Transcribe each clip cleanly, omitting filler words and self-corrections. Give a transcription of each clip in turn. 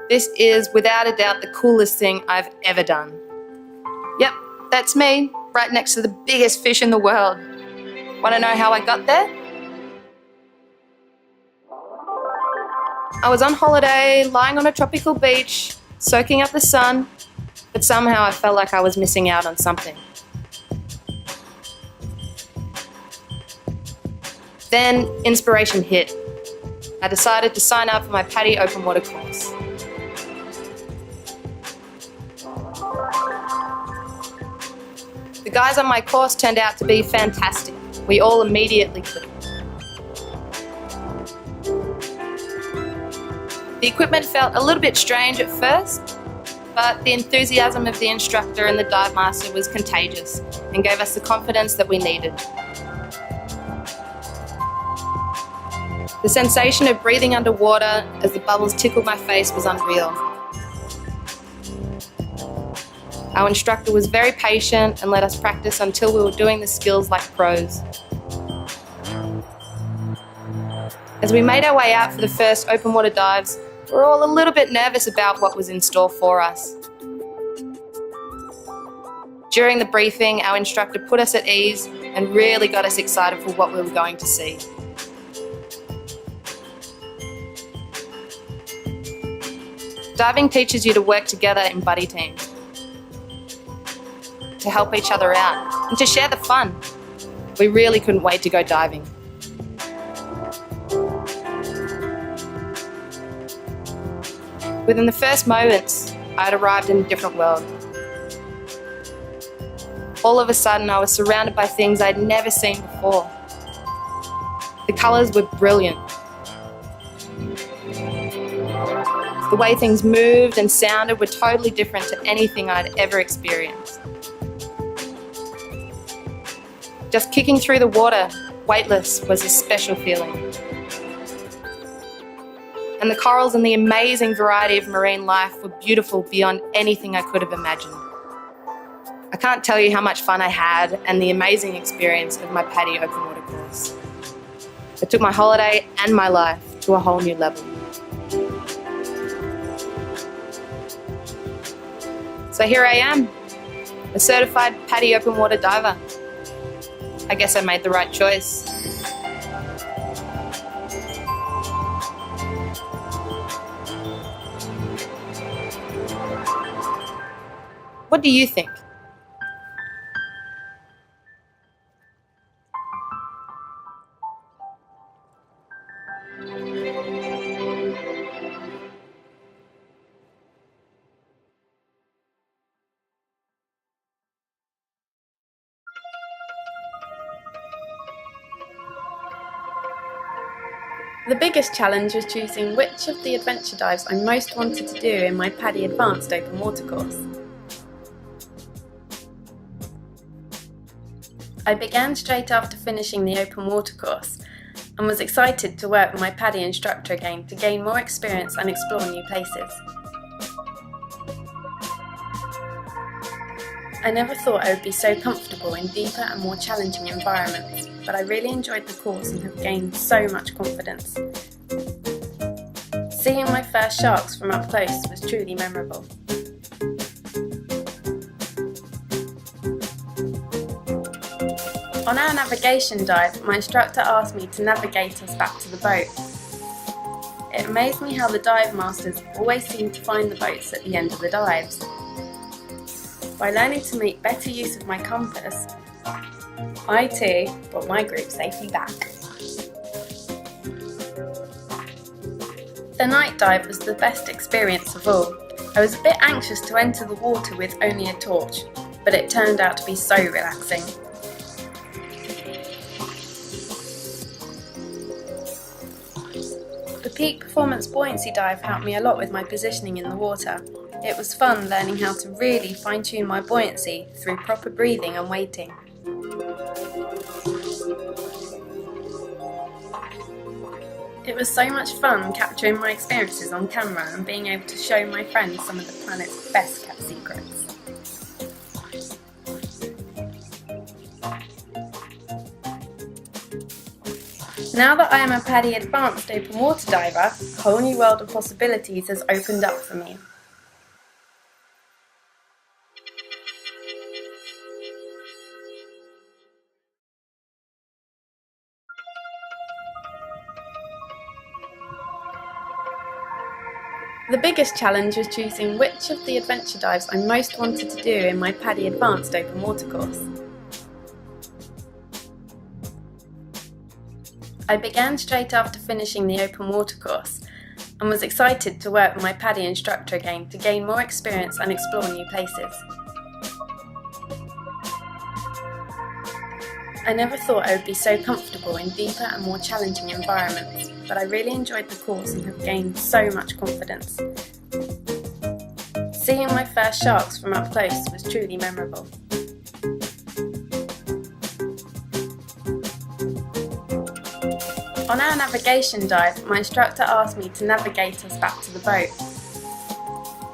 This is without a doubt the coolest thing I've ever done. Yep, that's me, right next to the biggest fish in the world. Want to know how I got there? I was on holiday, lying on a tropical beach, soaking up the sun, but somehow I felt like I was missing out on something. Then inspiration hit. I decided to sign up for my PADI open water course. The guys on my course turned out to be fantastic. We all immediately clicked. The equipment felt a little bit strange at first, but the enthusiasm of the instructor and the dive master was contagious and gave us the confidence that we needed. The sensation of breathing underwater as the bubbles tickled my face was unreal. Our instructor was very patient and let us practice until we were doing the skills like pros. As we made our way out for the first open water dives, we were all a little bit nervous about what was in store for us. During the briefing, our instructor put us at ease and really got us excited for what we were going to see. Diving teaches you to work together in buddy teams, to help each other out, and to share the fun. We really couldn't wait to go diving. Within the first moments, I had arrived in a different world. All of a sudden, I was surrounded by things I'd never seen before. The colours were brilliant. The way things moved and sounded were totally different to anything I'd ever experienced. Just kicking through the water, weightless, was a special feeling. And the corals and the amazing variety of marine life were beautiful beyond anything I could have imagined. I can't tell you how much fun I had and the amazing experience of my PADI open water course. It took my holiday and my life to a whole new level. So here I am, a certified PADI open water diver. I guess I made the right choice. What do you think? The biggest challenge was choosing which of the adventure dives I most wanted to do in my PADI Advanced open water course. I began straight after finishing the open water course and was excited to work with my PADI instructor again to gain more experience and explore new places. I never thought I would be so comfortable in deeper and more challenging environments, but I really enjoyed the course and have gained so much confidence. Seeing my first sharks from up close was truly memorable. On our navigation dive, my instructor asked me to navigate us back to the boat. It amazed me how the dive masters always seem to find the boats at the end of the dives. By learning to make better use of my compass, I too brought my group safely back. The night dive was the best experience of all. I was a bit anxious to enter the water with only a torch, but it turned out to be so relaxing. The peak performance buoyancy dive helped me a lot with my positioning in the water. It was fun learning how to really fine-tune my buoyancy through proper breathing and waiting. It was so much fun capturing my experiences on camera and being able to show my friends some of the planet's best kept secrets. Now that I am a PADI Advanced Open Water Diver, a whole new world of possibilities has opened up for me. The biggest challenge was choosing which of the adventure dives I most wanted to do in my PADI Advanced Open Water course. I began straight after finishing the open water course and was excited to work with my PADI instructor again to gain more experience and explore new places. I never thought I would be so comfortable in deeper and more challenging environments, but I really enjoyed the course and have gained so much confidence. Seeing my first sharks from up close was truly memorable. On our navigation dive, my instructor asked me to navigate us back to the boat.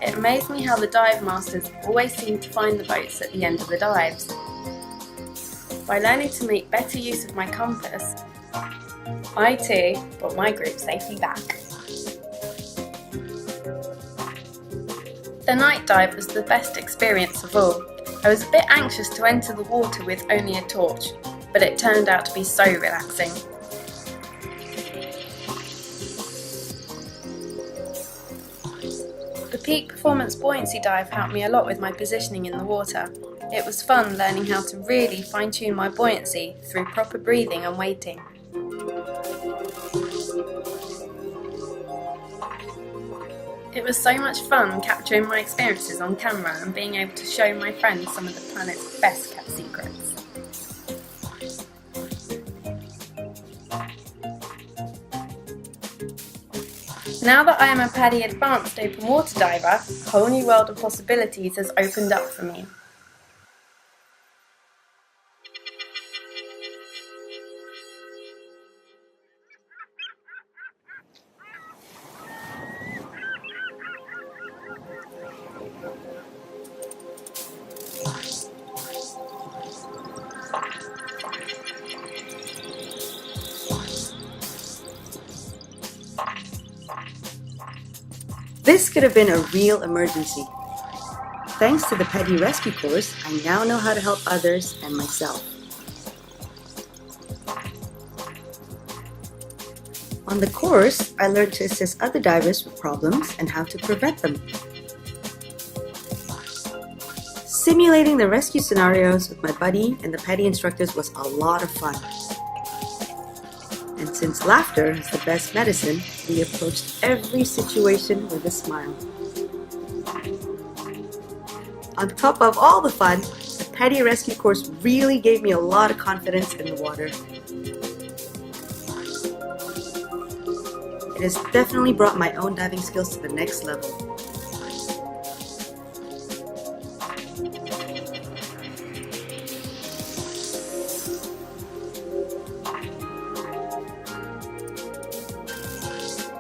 It amazed me how the dive masters always seem to find the boats at the end of the dives. By learning to make better use of my compass, I too brought my group safely back. The night dive was the best experience of all. I was a bit anxious to enter the water with only a torch, but it turned out to be so relaxing. The peak performance buoyancy dive helped me a lot with my positioning in the water. It was fun learning how to really fine-tune my buoyancy through proper breathing and weighting. It was so much fun capturing my experiences on camera and being able to show my friends some of the planet's best kept secrets. Now that I am a PADI Advanced Open Water Diver, a whole new world of possibilities has opened up for me. This could have been a real emergency. Thanks to the PADI Rescue course, I now know how to help others and myself. On the course, I learned to assist other divers with problems and how to prevent them. Simulating the rescue scenarios with my buddy and the PADI instructors was a lot of fun. And since laughter is the best medicine, we approached every situation with a smile. On top of all the fun, the PADI Rescue course really gave me a lot of confidence in the water. It has definitely brought my own diving skills to the next level.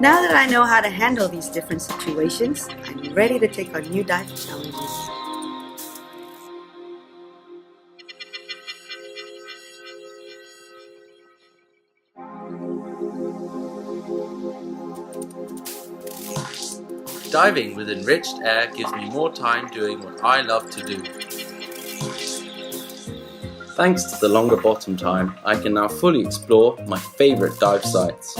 Now that I know how to handle these different situations, I'm ready to take on new dive challenges. Diving with enriched air gives me more time doing what I love to do. Thanks to the longer bottom time, I can now fully explore my favourite dive sites.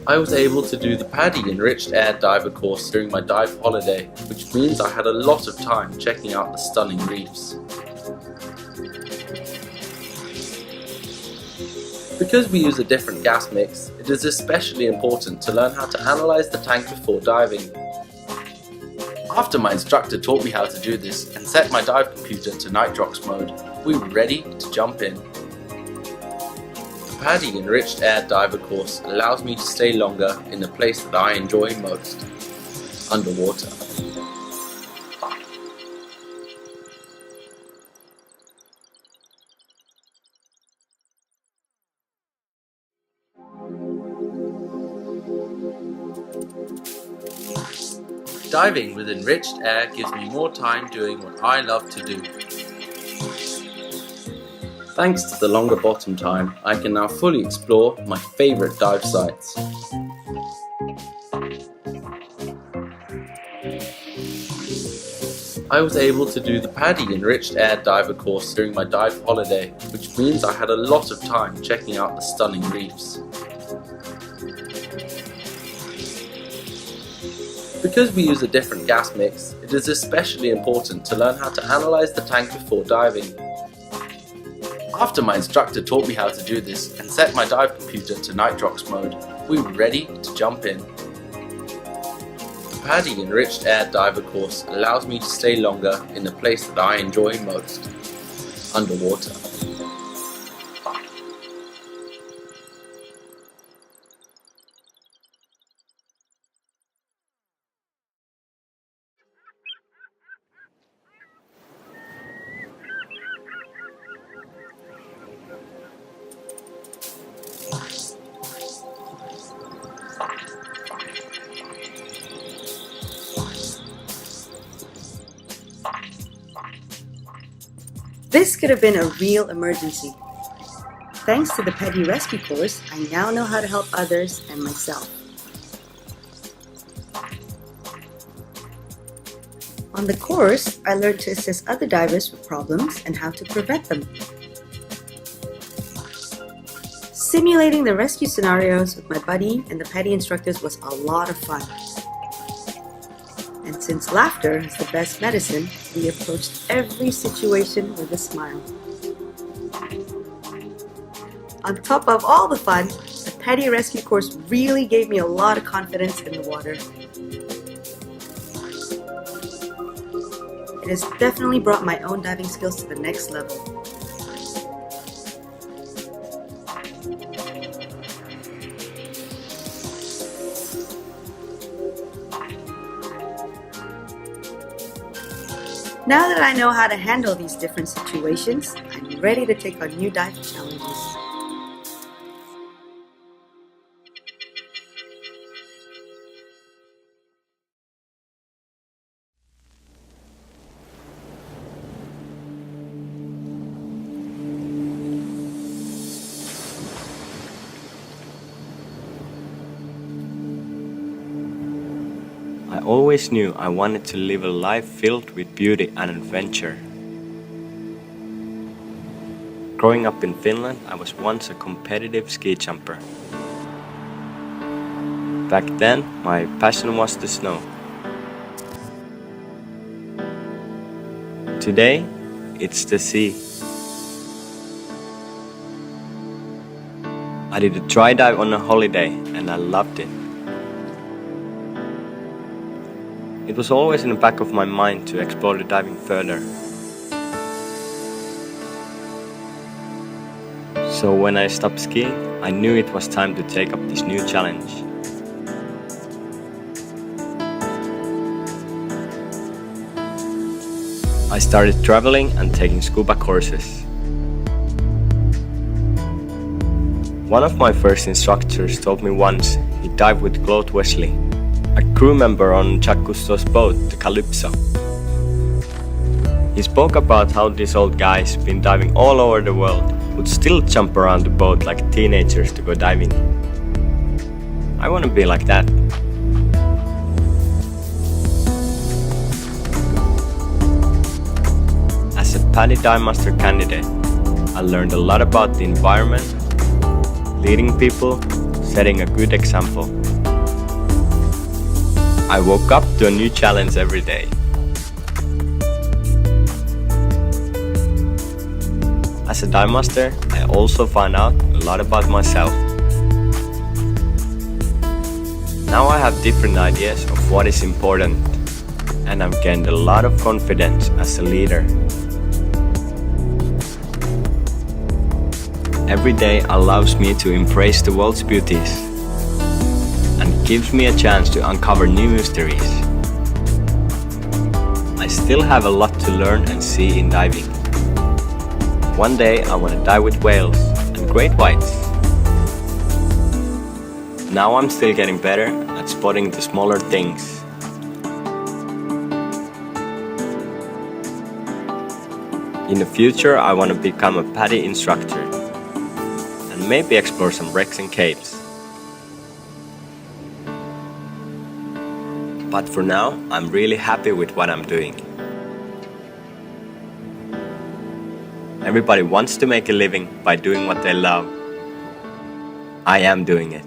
I was able to do the PADI Enriched Air Diver course during my dive holiday, which means I had a lot of time checking out the stunning reefs. Because we use a different gas mix, it is especially important to learn how to analyze the tank before diving. After my instructor taught me how to do this and set my dive computer to nitrox mode, we were ready to jump in. The PADI Enriched Air Diver course allows me to stay longer in the place that I enjoy most, underwater. Diving with enriched air gives me more time doing what I love to do. Thanks to the longer bottom time, I can now fully explore my favorite dive sites. I was able to do the PADI Enriched Air Diver course during my dive holiday, which means I had a lot of time checking out the stunning reefs. Because we use a different gas mix, it is especially important to learn how to analyze the tank before diving. After my instructor taught me how to do this and set my dive computer to nitrox mode, we were ready to jump in. The PADI Enriched Air Diver course allows me to stay longer in the place that I enjoy most, underwater. This could have been a real emergency. Thanks to the PADI Rescue course, I now know how to help others and myself. On the course, I learned to assist other divers with problems and how to prevent them. Simulating the rescue scenarios with my buddy and the PADI instructors was a lot of fun. And since laughter is the best medicine, we approached every situation with a smile. On top of all the fun, the PADI Rescue course really gave me a lot of confidence in the water. It has definitely brought my own diving skills to the next level. Now that I know how to handle these different situations, I'm ready to take on new dive challenges. I always knew I wanted to live a life filled with beauty and adventure. Growing up in Finland, I was once a competitive ski jumper. Back then, my passion was the snow. Today, it's the sea. I did a dry dive on a holiday and I loved it. It was always in the back of my mind to explore the diving further. So when I stopped skiing, I knew it was time to take up this new challenge. I started traveling and taking scuba courses. One of my first instructors told me once he dived with Claude Wesley, a crew member on Jacques Cousteau's boat, the Calypso. He spoke about how these old guys, been diving all over the world, would still jump around the boat like teenagers to go diving. I want to be like that. As a PADI Dive Master candidate, I learned a lot about the environment, leading people, setting a good example. I woke up to a new challenge every day. As a dive master, I also found out a lot about myself. Now I have different ideas of what is important, and I've gained a lot of confidence as a leader. Every day allows me to embrace the world's beauties and gives me a chance to uncover new mysteries. I still have a lot to learn and see in diving. One day I want to dive with whales and great whites. Now I'm still getting better at spotting the smaller things. In the future, I want to become a PADI instructor and maybe explore some wrecks and caves. But for now, I'm really happy with what I'm doing. Everybody wants to make a living by doing what they love. I am doing it.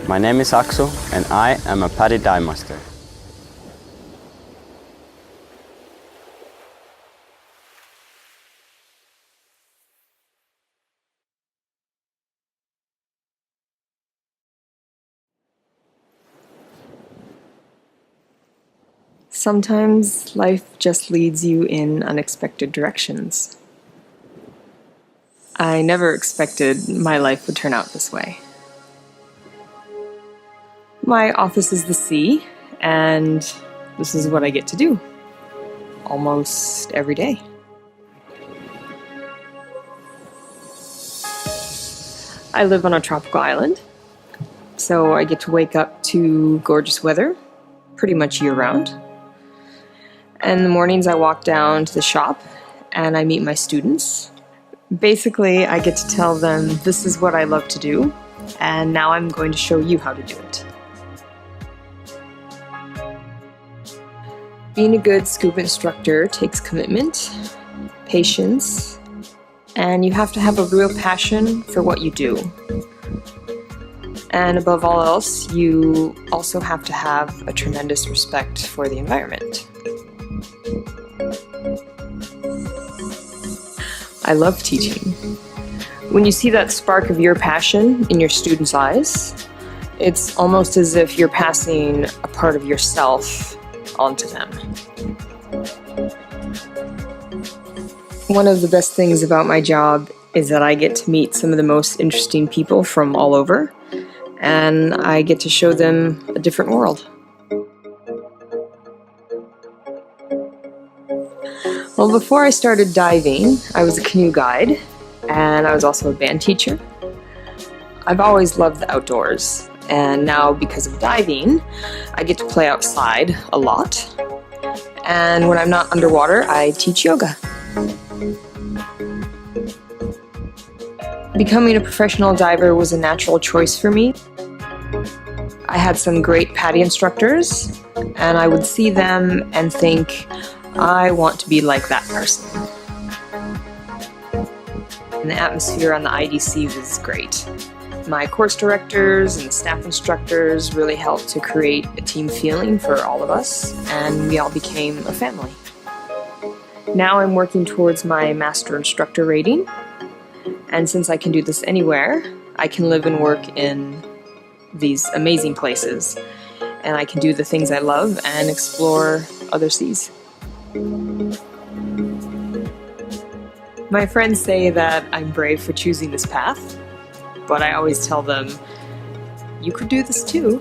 My name is Aksu and I am a PADI dive master. Sometimes life just leads you in unexpected directions. I never expected my life would turn out this way. My office is the sea, and this is what I get to do almost every day. I live on a tropical island, so I get to wake up to gorgeous weather pretty much year-round. And in the mornings I walk down to the shop and I meet my students. Basically, I get to tell them this is what I love to do, and now I'm going to show you how to do it. Being a good scuba instructor takes commitment, patience, and you have to have a real passion for what you do. And above all else, you also have to have a tremendous respect for the environment. I love teaching. When you see that spark of your passion in your students' eyes, it's almost as if you're passing a part of yourself onto them. One of the best things about my job is that I get to meet some of the most interesting people from all over, and I get to show them a different world. Well, before I started diving, I was a canoe guide, and I was also a band teacher. I've always loved the outdoors, and now because of diving, I get to play outside a lot. And when I'm not underwater, I teach yoga. Becoming a professional diver was a natural choice for me. I had some great PADI instructors, and I would see them and think, I want to be like that person. And the atmosphere on the IDC was great. My course directors and staff instructors really helped to create a team feeling for all of us, and we all became a family. Now I'm working towards my master instructor rating, and since I can do this anywhere, I can live and work in these amazing places, and I can do the things I love and explore other seas. My friends say that I'm brave for choosing this path, but I always tell them, you could do this too.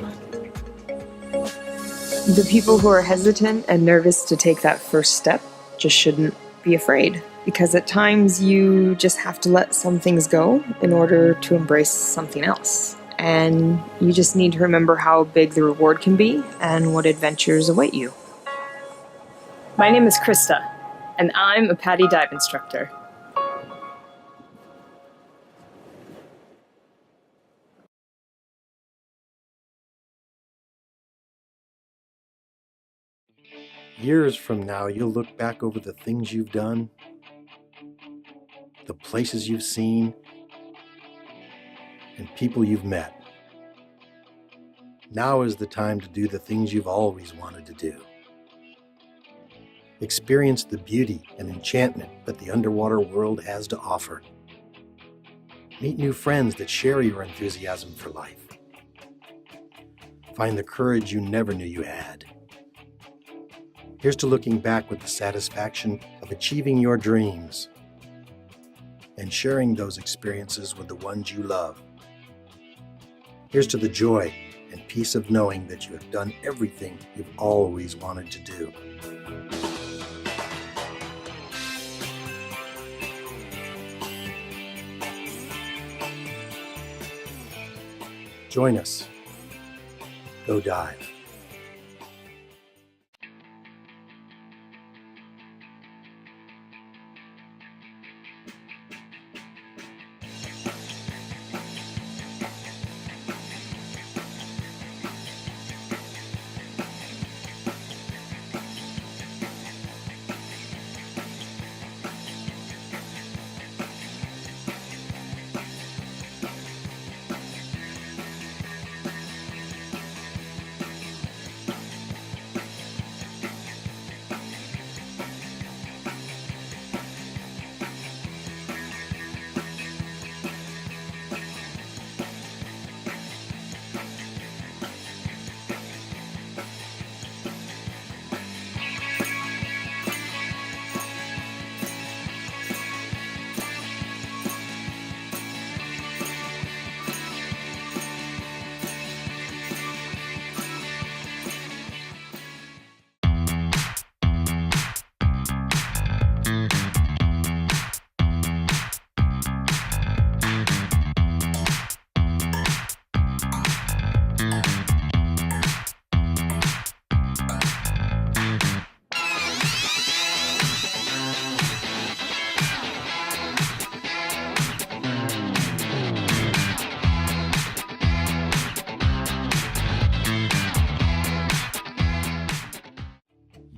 The people who are hesitant and nervous to take that first step just shouldn't be afraid, because at times you just have to let some things go in order to embrace something else. And you just need to remember how big the reward can be and what adventures await you. My name is Krista, and I'm a PADI dive instructor. Years from now, you'll look back over the things you've done, the places you've seen, and people you've met. Now is the time to do the things you've always wanted to do. Experience the beauty and enchantment that the underwater world has to offer. Meet new friends that share your enthusiasm for life. Find the courage you never knew you had. Here's to looking back with the satisfaction of achieving your dreams and sharing those experiences with the ones you love. Here's to the joy and peace of knowing that you have done everything you've always wanted to do. Join us. Go dive.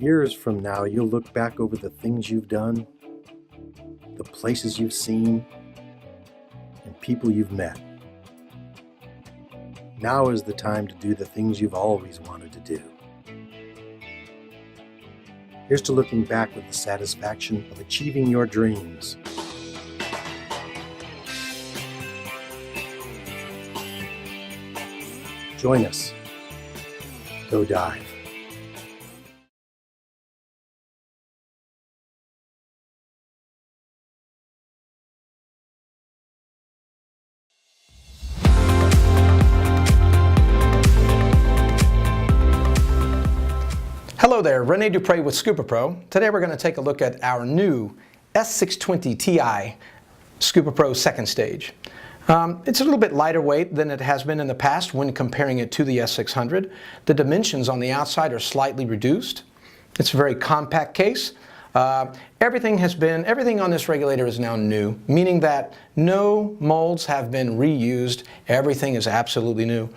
Years from now, you'll look back over the things you've done, the places you've seen, and people you've met. Now is the time to do the things you've always wanted to do. Here's to looking back with the satisfaction of achieving your dreams. Join us. Go dive. Hello there, Rene Dupre with Scuba Pro. Today we're going to take a look at our new S620 Ti Scuba Pro second stage. It's a little bit lighter weight than it has been in the past when comparing it to the S600. The dimensions on the outside are slightly reduced. It's a very compact case. Everything on this regulator is now new, meaning that no molds have been reused. Everything is absolutely new.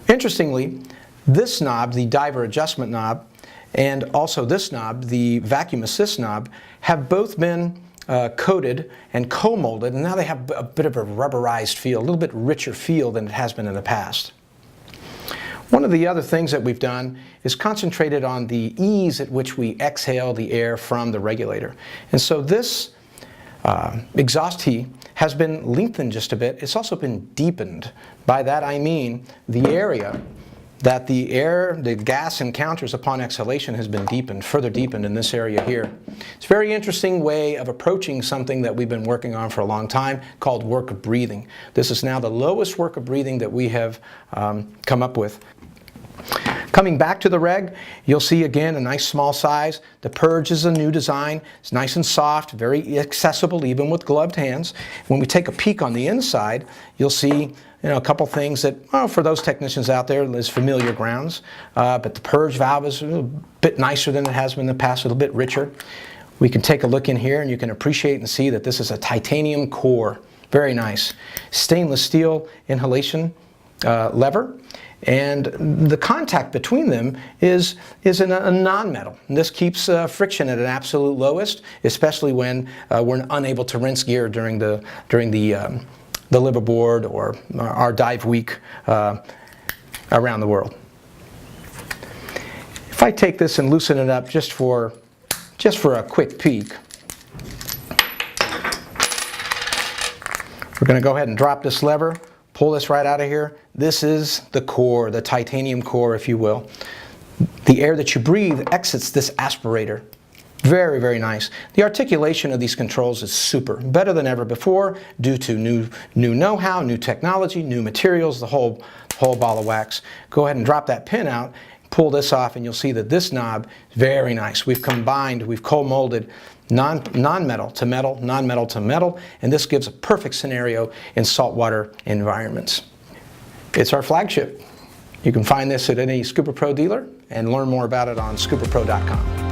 Interestingly, this knob, the diver adjustment knob, and also this knob, the vacuum assist knob, have both been coated and co-molded, and now they have a bit of a rubberized feel, a little bit richer feel than it has been in the past. One of the other things that we've done is concentrated on the ease at which we exhale the air from the regulator. And so this exhaust tee has been lengthened just a bit. It's also been deepened. By that I mean the area that the gas encounters upon exhalation has been deepened, further deepened in this area here. It's a very interesting way of approaching something that we've been working on for a long time called work of breathing. This is now the lowest work of breathing that we have come up with. Coming back to the reg, you'll see again a nice small size. The purge is a new design. It's nice and soft, very accessible even with gloved hands. When we take a peek on the inside, you'll see a couple things that, well, for those technicians out there, is familiar grounds. But the purge valve is a bit nicer than it has been in the past, a little bit richer. We can take a look in here and you can appreciate and see that this is a titanium core. Very nice. Stainless steel inhalation lever. And the contact between them is a non-metal. And this keeps friction at an absolute lowest, especially when we're unable to rinse gear during the liveaboard or our dive week around the world. If I take this and loosen it up just for a quick peek, we're going to go ahead and drop this lever. Pull this right out of here. This is the core, the titanium core, if you will. The air that you breathe exits this aspirator. Very, very nice. The articulation of these controls is super, better than ever before due to new know-how, new technology, new materials, the whole ball of wax. Go ahead and drop that pin out, pull this off, and you'll see that this knob is very nice. We've co-molded non-metal to metal, non-metal to metal, and this gives a perfect scenario in saltwater environments. It's our flagship. You can find this at any Scuba Pro dealer and learn more about it on scubapro.com.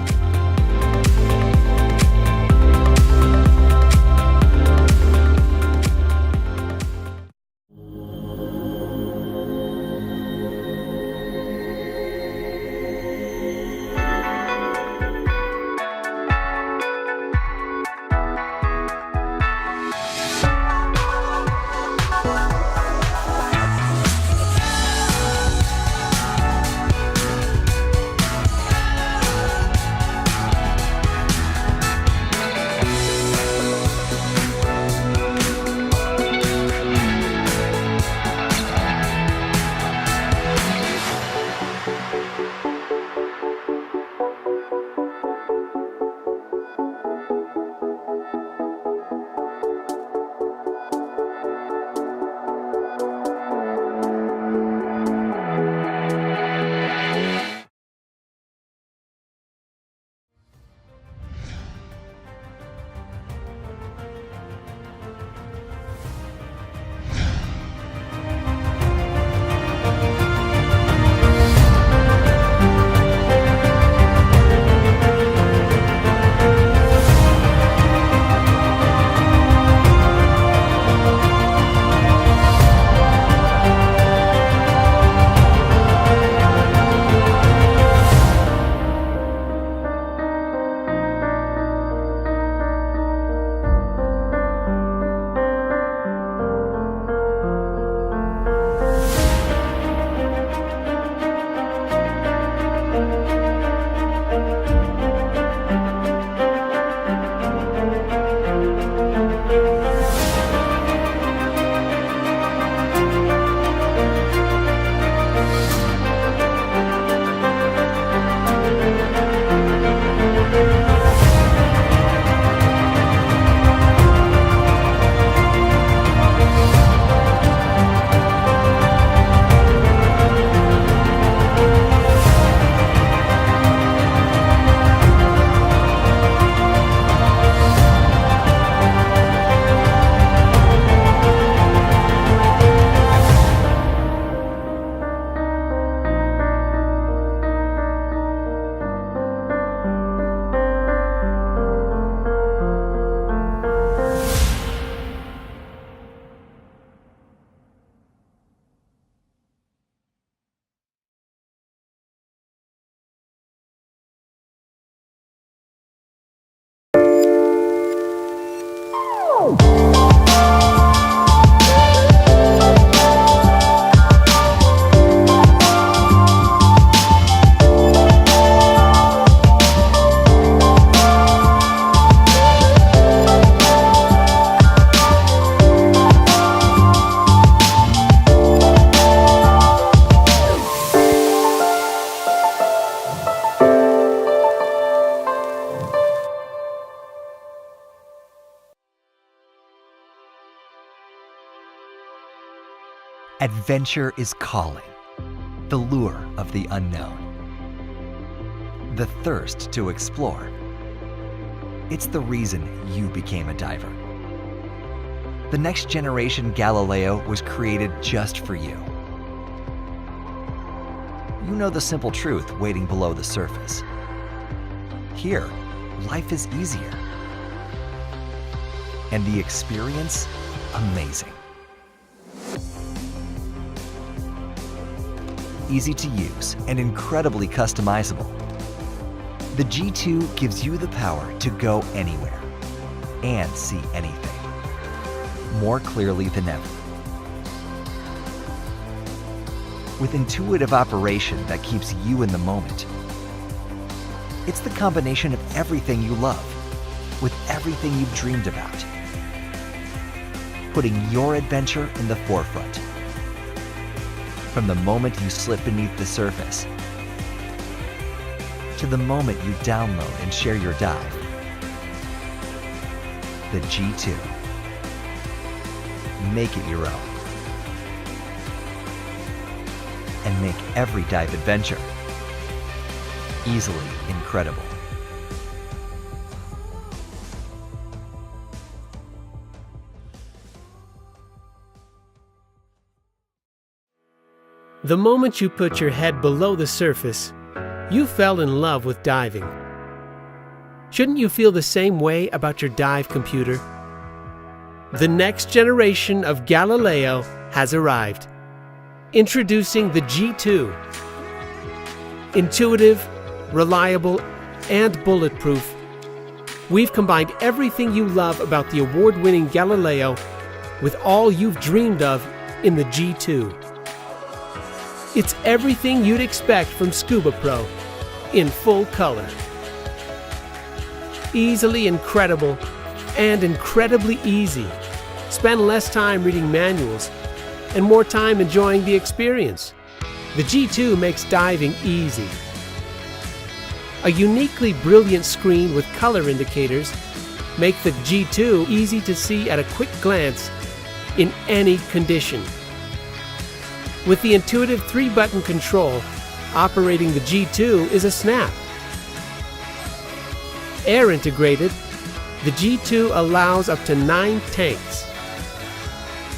Adventure is calling. The lure of the unknown. The thirst to explore. It's the reason you became a diver. The next generation Galileo was created just for you. You know the simple truth waiting below the surface. Here, life is easier. And the experience, amazing. Easy to use and incredibly customizable. The G2 gives you the power to go anywhere and see anything more clearly than ever. With intuitive operation that keeps you in the moment. It's the combination of everything you love with everything you've dreamed about. Putting your adventure in the forefront. From the moment you slip beneath the surface to the moment you download and share your dive. The G2. Make it your own. And make every dive adventure easily incredible. The moment you put your head below the surface, you fell in love with diving. Shouldn't you feel the same way about your dive computer? The next generation of Galileo has arrived. Introducing the G2. Intuitive, reliable, and bulletproof, we've combined everything you love about the award-winning Galileo with all you've dreamed of in the G2. It's everything you'd expect from Scuba Pro in full color. Easily incredible and incredibly easy. Spend less time reading manuals and more time enjoying the experience. The G2 makes diving easy. A uniquely brilliant screen with color indicators make the G2 easy to see at a quick glance in any condition. With the intuitive 3-button control, operating the G2 is a snap. Air integrated, the G2 allows up to 9 tanks.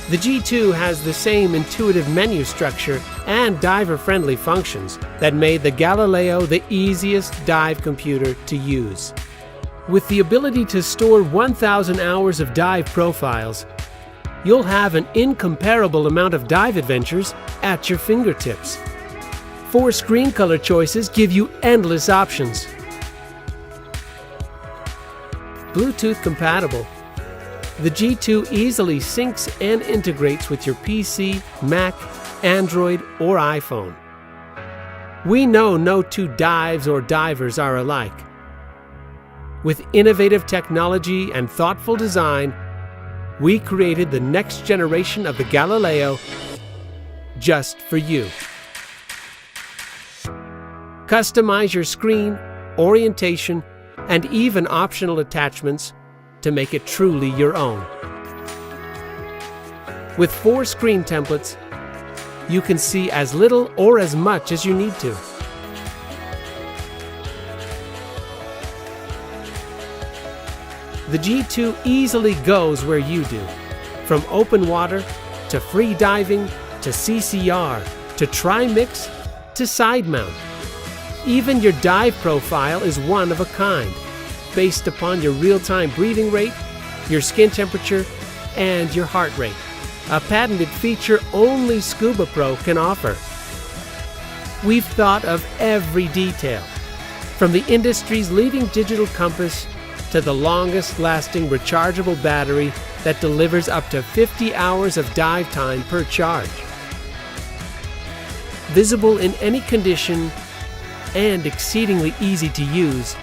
The G2 has the same intuitive menu structure and diver-friendly functions that made the Galileo the easiest dive computer to use. With the ability to store 1,000 hours of dive profiles, you'll have an incomparable amount of dive adventures at your fingertips. 4 screen color choices give you endless options. Bluetooth compatible, the G2 easily syncs and integrates with your PC, Mac, Android, or iPhone. We know no two dives or divers are alike. With innovative technology and thoughtful design, we created the next generation of the Galileo just for you. Customize your screen, orientation, and even optional attachments to make it truly your own. With 4 screen templates, you can see as little or as much as you need to. The G2 easily goes where you do, from open water to free diving to CCR to tri-mix to side mount. Even your dive profile is one of a kind, based upon your real-time breathing rate, your skin temperature, and your heart rate. A patented feature only Scuba Pro can offer. We've thought of every detail, from the industry's leading digital compass to the longest-lasting rechargeable battery that delivers up to 50 hours of dive time per charge. Visible in any condition and exceedingly easy to use,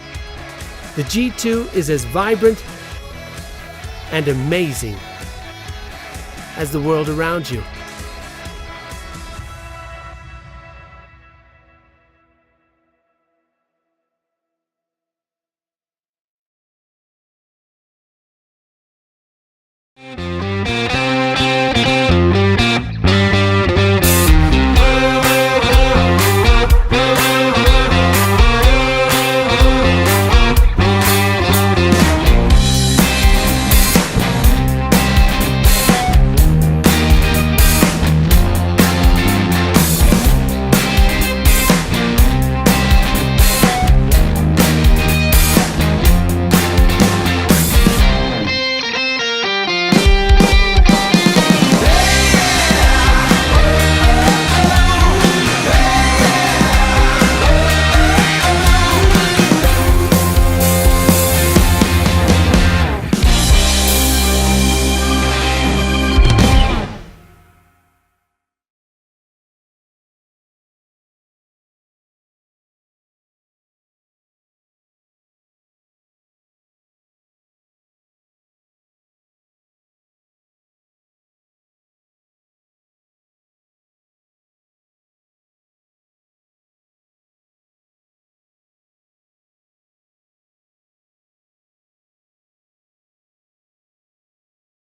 the G2 is as vibrant and amazing as the world around you.